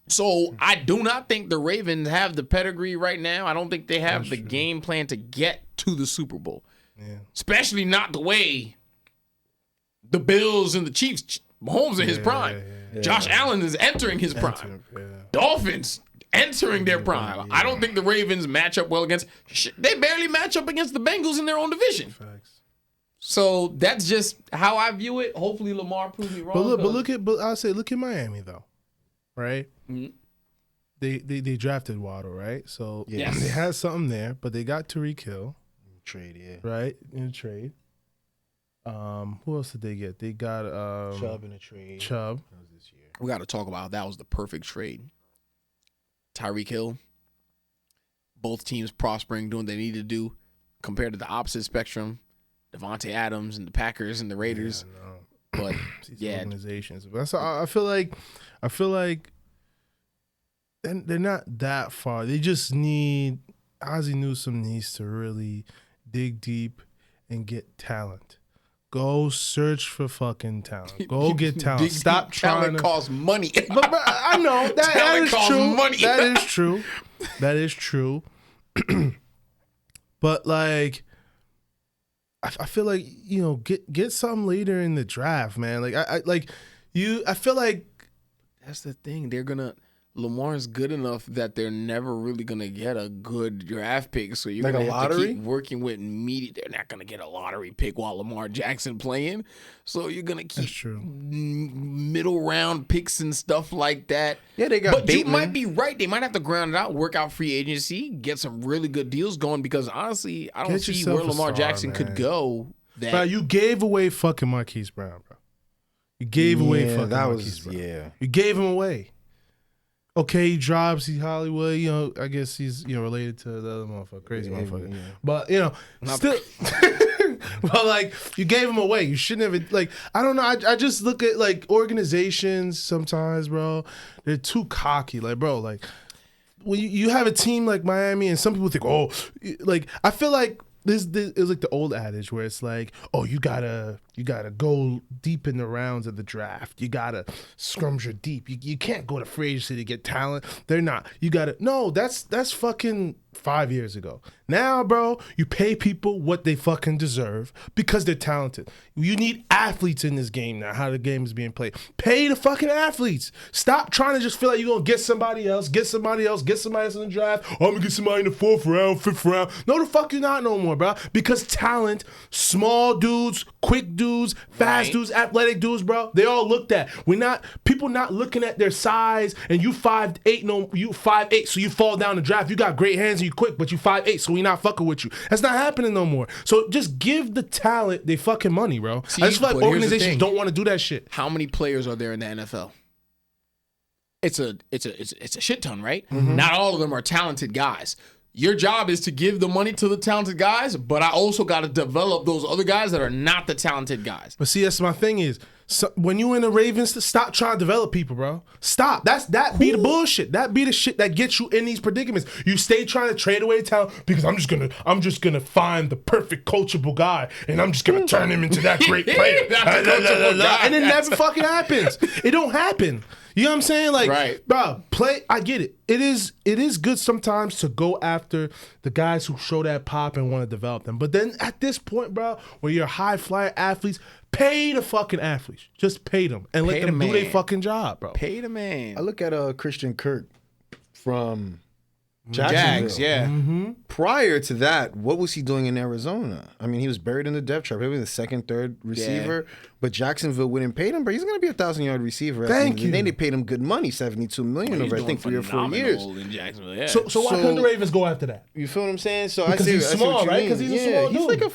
So I do not think the Ravens have the pedigree right now. I don't think they have the game plan to get to the Super Bowl. Yeah. Especially not the way the Bills and the Chiefs, Mahomes in his prime. Josh Allen is entering his prime. Dolphins entering their prime. I don't think the Ravens match up well against, they barely match up against the Bengals in their own division. Facts. So that's just how I view it. Hopefully Lamar proves me wrong. I'll say look at Miami though. Right? Mm-hmm. They drafted Waddle, right? So they had something there, but they got Tyreek Hill. Trade, right? In a trade. Who else did they get? They got Chubb in a trade. Chubb. That was this year. We got to talk about that was the perfect trade. Tyreek Hill. Both teams prospering, doing what they need to do, compared to the opposite spectrum. Devontae Adams and the Packers and the Raiders. Yeah, but these yeah, organizations. That's I feel like they're not that far. They just need Ozzie Newsome needs to really dig deep and get talent. Go search for fucking talent. Go get talent. Stop trying talent to costs money. but I know that is true. Money. That is true. That is true. But like, I feel like get something later in the draft, man. Like I feel like that's the thing. Lamar's good enough that they're never really gonna get a good draft pick. So you're like gonna a have lottery? to keep working with media. They're not gonna get a lottery pick while Lamar Jackson playing. So you're gonna keep middle round picks and stuff like that. Yeah, they got. But Bateman. you might be right. They might have to ground it out, work out free agency, get some really good deals going. Because honestly, I don't see where Lamar Jackson could go. Bro, you gave away fucking Marquise Brown, bro. You gave away fucking Marquise Brown. Yeah. You gave him away. Okay, he drops. He's Hollywood. I guess he's related to the other motherfucker, crazy motherfucker. Yeah. But still, but like you gave him away. You shouldn't have. I don't know. I just look at organizations sometimes, bro. They're too cocky. Bro, when you have a team like Miami, and some people think, I feel like. This is like the old adage where it's like, oh, you gotta go deep in the rounds of the draft. You gotta scrummage deep. You can't go to free agency to get talent. They're not. You gotta that's fucking 5 years ago. Now, bro, you pay people what they fucking deserve because they're talented. You need athletes in this game now, how the game is being played. Pay the fucking athletes. Stop trying to just feel like you're going to get somebody else in the draft. Oh, I'm going to get somebody in the 4th round, 5th round. No, the fuck you're not no more, bro. Because talent, small dudes, quick dudes, fast dudes, athletic dudes, bro, they all looked at. People not looking at their size and you 5'8", you 5'8", so you fall down the draft. You got great hands and you quick, but you 5'8", so we not fucking with you. That's not happening no more. So just give the talent they fucking money, bro. See, I just feel like organizations don't want to do that shit. How many players are there in the NFL? It's a shit ton, right? Mm-hmm. Not all of them are talented guys. Your job is to give the money to the talented guys, but I also got to develop those other guys that are not the talented guys. But see, that's my thing is, when you in the Ravens, stop trying to develop people, bro. Stop. That be the bullshit. That be the shit that gets you in these predicaments. You stay trying to trade away talent because I'm just gonna find the perfect coachable guy and I'm just gonna turn him into that great player. And it never fucking happens. It don't happen. You know what I'm saying? Right. Bro, I get it. It is good sometimes to go after the guys who show that pop and want to develop them. But then at this point, bro, where you're high flyer athletes, pay the fucking athletes. Just pay them and let them do their fucking job, bro. Pay the man. I look at Christian Kirk from Jags, yeah. Mm-hmm. Prior to that, what was he doing in Arizona? I mean, he was buried in the depth chart. Maybe the second, third receiver. Yeah. But Jacksonville wouldn't pay him. But he's going to be a 1,000-yard receiver. Thank you. Then they paid him good money, $72 million over, I think, 3 or 4 years. In Jacksonville, yeah. So why couldn't the Ravens go after that? You feel what I'm saying? So because he's small, right? Because he's a small dude. He's like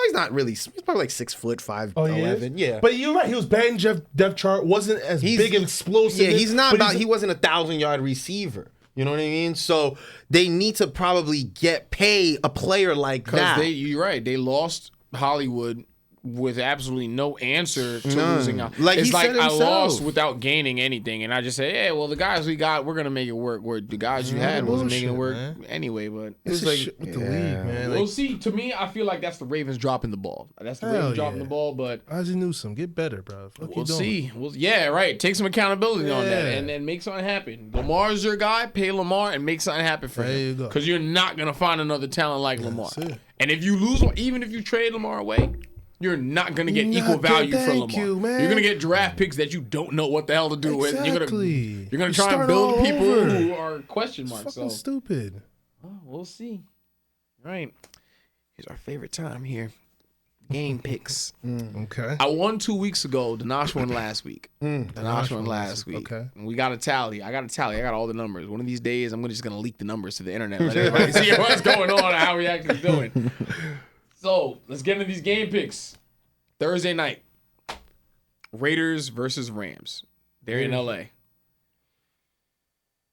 he's not really. He's probably like 6 foot 5'11". Yeah. But you're right. He was bad in depth chart. Wasn't as big and explosive. Yeah, he's not about. He wasn't a 1,000-yard receiver. You know what I mean? So they need to probably pay a player like that. Because you're right. They lost Hollywood with absolutely no answer to losing out. It's like I lost without gaining anything. And I just say, yeah, well, the guys we got, we're going to make it work. Where the guys you had wasn't making it work anyway. But it was like with the league, man. We'll see. To me, I feel like that's the Ravens dropping the ball. That's the Ravens dropping the ball. But Ozzie Newsome, get better, bro. We'll see. Yeah, right. Take some accountability on that and then make something happen. Lamar's your guy. Pay Lamar and make something happen for him. Because you're not going to find another talent like Lamar. And if you lose, even if you trade Lamar away, you're not going to get equal value for Lamar. You're going to get draft picks that you don't know what the hell to do with. You're going to try and build people who are question marks. It's fucking stupid. Well, we'll see. All right. Here's our favorite time here. Game picks. Okay. I won 2 weeks ago. Danash won last week. Danash won last week. Okay. And we got a tally. I got all the numbers. One of these days, I'm just going to leak the numbers to the internet. Let everybody see what's going on and how we actually doing. So, let's get into these game picks. Thursday night, Raiders versus Rams. They're in L.A.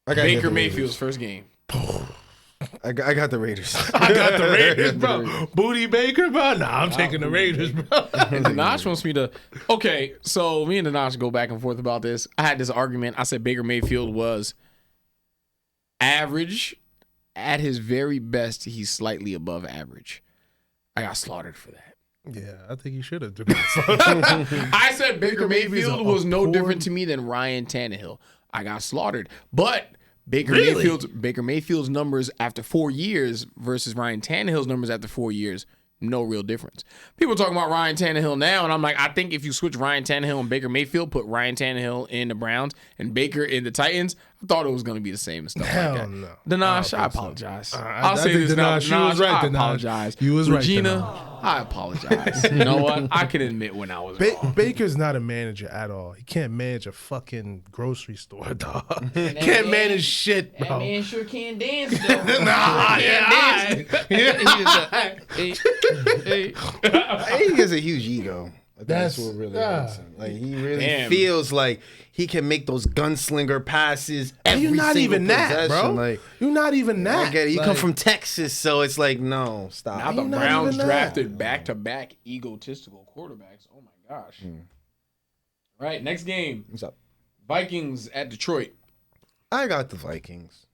Baker Mayfield's first game. I got the Raiders. I got the Raiders, bro. Booty Baker, bro. Nah, I'm taking the Raiders, bro. And Danash wants me to. Okay, so me and Danash go back and forth about this. I had this argument. I said Baker Mayfield was average. At his very best, he's slightly above average. I got slaughtered for that. Yeah, I think he should have. I said Baker Mayfield was no different to me than Ryan Tannehill. I got slaughtered. But Baker Mayfield's numbers after 4 years versus Ryan Tannehill's numbers after 4 years, no real difference. People talking about Ryan Tannehill now, and I'm like, I think if you switch Ryan Tannehill and Baker Mayfield, put Ryan Tannehill in the Browns and Baker in the Titans, I thought it was going to be the same and stuff Hell like that. no. Danash, I apologize. So. I'll say this now. Danash, you was right, I Danash. apologize. You was Regina, right, I apologize. You know what? I can admit when I was wrong. Baker's not a manager at all. He can't manage a fucking grocery store, dog. Can't manage shit, bro. That man sure can dance, though. He has a huge ego. That's what really hurts him. Like he really feels like he can make those gunslinger passes. You're not even that, bro. Like, you're not even that. I get it. You come from Texas, so it's like, no, stop. Now the Browns drafted back-to-back egotistical quarterbacks. Oh my gosh! All right, next game. What's up? Vikings at Detroit. I got the Vikings.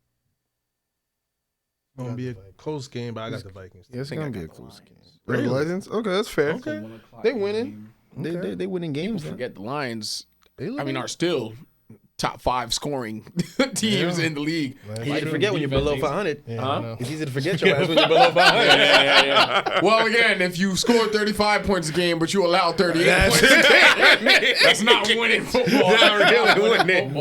It's gonna be a close game, but I got the Vikings. Yeah, it's gonna be a close game. Really? The Legends? Okay, that's fair. Okay. They winning. They winning games. Forget the Lions. They look Are still top 5 scoring teams in the league. Easy to forget when you're below 500. Yeah, It's easy to forget your ass when you're below 500. Yeah. Well, again, if you score 35 points a game, but you allow 38 points a game, that's not winning football. Not really winning.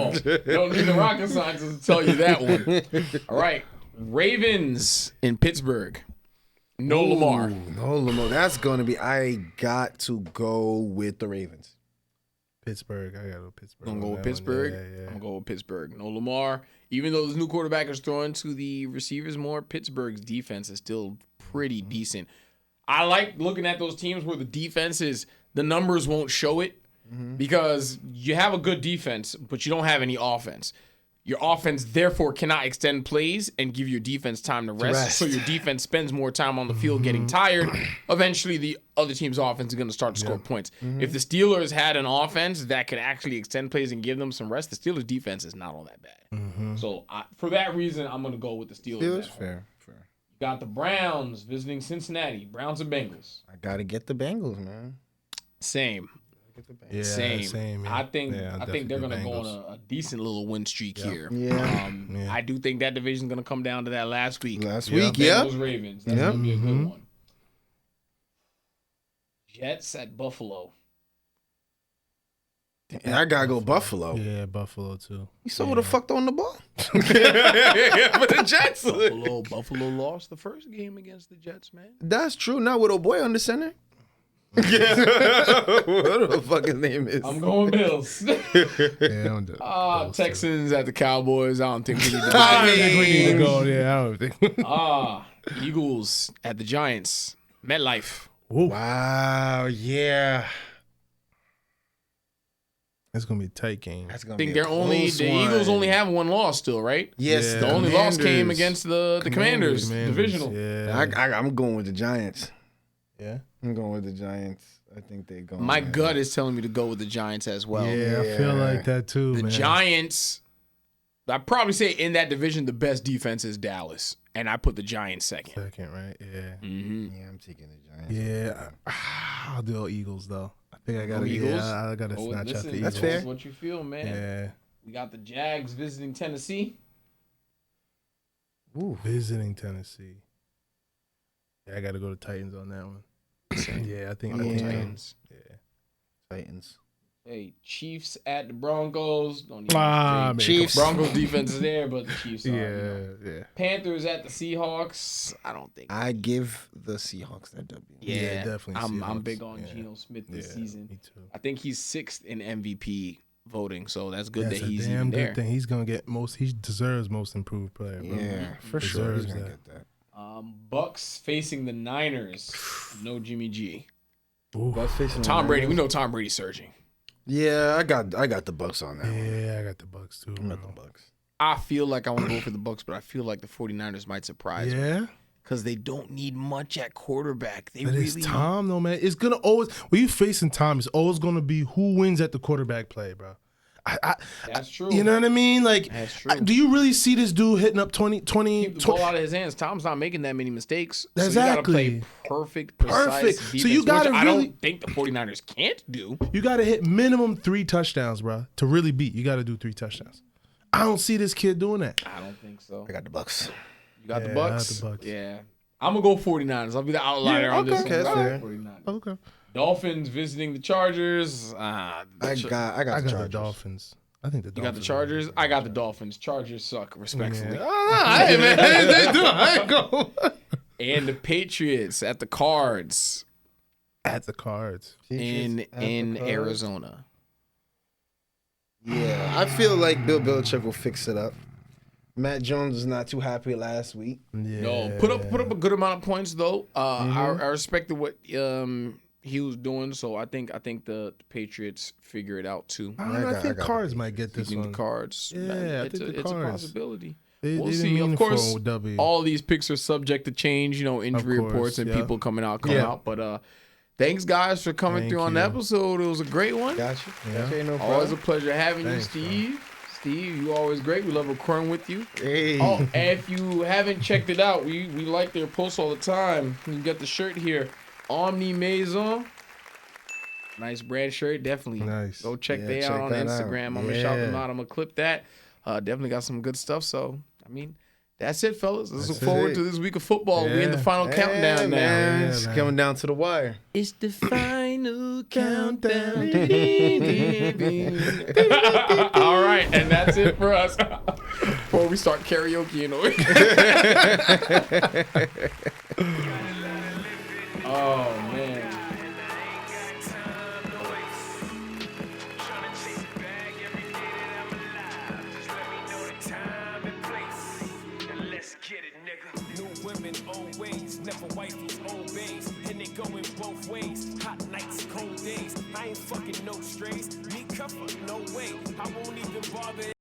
Don't need the rocket scientists to tell you that one. All right. Ravens in Pittsburgh. No Lamar. No Lamar. That's going to be. I got to go with the Ravens. Pittsburgh. I got to go Pittsburgh. I'm going to go with Pittsburgh. Yeah. I'm going to go with Pittsburgh. No Lamar. Even though this new quarterback is throwing to the receivers more, Pittsburgh's defense is still pretty decent. I like looking at those teams where the defense is, the numbers won't show it because you have a good defense, but you don't have any offense. Your offense, therefore, cannot extend plays and give your defense time to rest. So your defense spends more time on the field getting tired. Eventually, the other team's offense is going to start to score points. If the Steelers had an offense that could actually extend plays and give them some rest, the Steelers' defense is not all that bad. So for that reason, I'm going to go with the Steelers. Fair. You got the Browns visiting Cincinnati. Browns and Bengals. I got to get the Bengals, man. Same. Yeah, Same. Yeah. I think they're gonna go on a decent little win streak here. Yeah. I do think that division's gonna come down to that last week. Bengals, Ravens. That's gonna be a good one. Jets at Buffalo. Yeah, I gotta go Buffalo. Yeah, Buffalo too. You saw who the fuck throwing the ball? But the Jets. Buffalo lost the first game against the Jets, man. That's true. Not with old boy on the center. What the fuck his name is? I'm going Bills. Texans at the Cowboys. I don't think we need to go. We need to go. Yeah, I don't think. Eagles at the Giants. MetLife. Ooh. Wow, yeah. It's gonna be a tight game. That's gonna I think be the Eagles only have one loss still, right? Yes, The only loss came against the Commanders, divisional. Yeah. I'm going with the Giants. Yeah. I'm going with the Giants. I think they're going. My gut is telling me to go with the Giants as well. Yeah, I feel like that too, The man. Giants, I'd probably say in that division, the best defense is Dallas. And I put the Giants second. Second, right? Yeah. Yeah, I'm taking the Giants. Yeah. I'll do Eagles, though. I think I got to Eagles? Yeah, I got to snatch out the Eagles. That's fair. That's what you feel, man. Yeah. We got the Jags visiting Tennessee. Ooh. Visiting Tennessee. Yeah, I got to go to Titans on that one. Yeah, I think Titans. Yeah. Titans. Hey, Chiefs at the Broncos. Don't Man, Chiefs. Broncos defense is there, but the Chiefs are. Yeah. Panthers at the Seahawks. I don't think. I give the Seahawks that W. Yeah, definitely. I'm Seahawks. big on Geno Smith this season. Me too. I think he's 6th in MVP voting, so that's good That's that a he's damn even good there. thing. He's gonna get most. He deserves most improved player. Bro. Yeah, for sure. He's Deserves gonna that. get that. Bucs facing the Niners. No Jimmy G. Tom Brady. We know Tom Brady's surging. Yeah, I got the Bucs on that one. Yeah, I got the Bucs too. I'm at the Bucs. I feel like I want to go for the Bucs, but I feel like the 49ers might surprise me. Yeah. Because they don't need much at quarterback. But it's Tom, though, man. It's going to always, when you facing Tom, it's always going to be who wins at the quarterback play, bro. That's true. You know what I mean? Like, that's true. Do you really see this dude hitting up 20? Keep the ball out of his hands. Tom's not making that many mistakes. So Exactly. you got to play perfect, precise defense, So you got to really. I don't think the 49ers can't do. You got to hit minimum 3 touchdowns, bro, to really beat. You got to do 3 touchdowns. I don't see this kid doing that. I don't think so. I got the Bucs. You got the I Bucs? got the Bucs. Yeah. I'm going to go 49ers. I'll be the outlier on this one. Okay, that's fair. 49ers. Okay. Dolphins visiting the Chargers. I got the Chargers. Dolphins. I think the Dolphins. You got the Chargers? I got the Dolphins. Chargers suck, respectfully. Yeah. Hey, man. They do. I ain't go. And the Patriots at the Cards At the Cards. in Arizona. Yeah, I feel like Bill Belichick will fix it up. Matt Jones was not too happy last week. Yeah. No, put up a good amount of points though. I respected what he was doing, so I think the Patriots figure it out too. I think Cards might get this Speaking one. the Cards, Yeah, it's I think the it's a Cards. possibility. We'll See. Of course, W. all these picks are subject to change. Injury course, reports and yeah. people come out. But thanks guys for coming Thank through on the you. episode. It was a great one. Got you. Yeah. Okay, no Always a problem. pleasure having Thanks, you, Steve. Steve, you always great. We love recording with you. Hey. Oh, and if you haven't checked it out, we like their posts all the time. You got the shirt here, Omni Maison. Nice brand shirt, definitely. Nice. Go check Yeah, they check out on that Instagram. out. I'm gonna shout them Yeah. out. I'm gonna clip that. Definitely got some good stuff. So, I mean, that's it, fellas. Let's look That's forward it. to this week of football. We in the Yeah. final countdown now. Man, Yeah, it's man. coming down to the wire. It's the final countdown. All right, and that's it for us. Before we start karaoke, Oh man. New women always, never wifey's old babes, and they going both ways. Hot nights, cold days. I ain't fucking no strays. Me cover, no way. I won't even bother.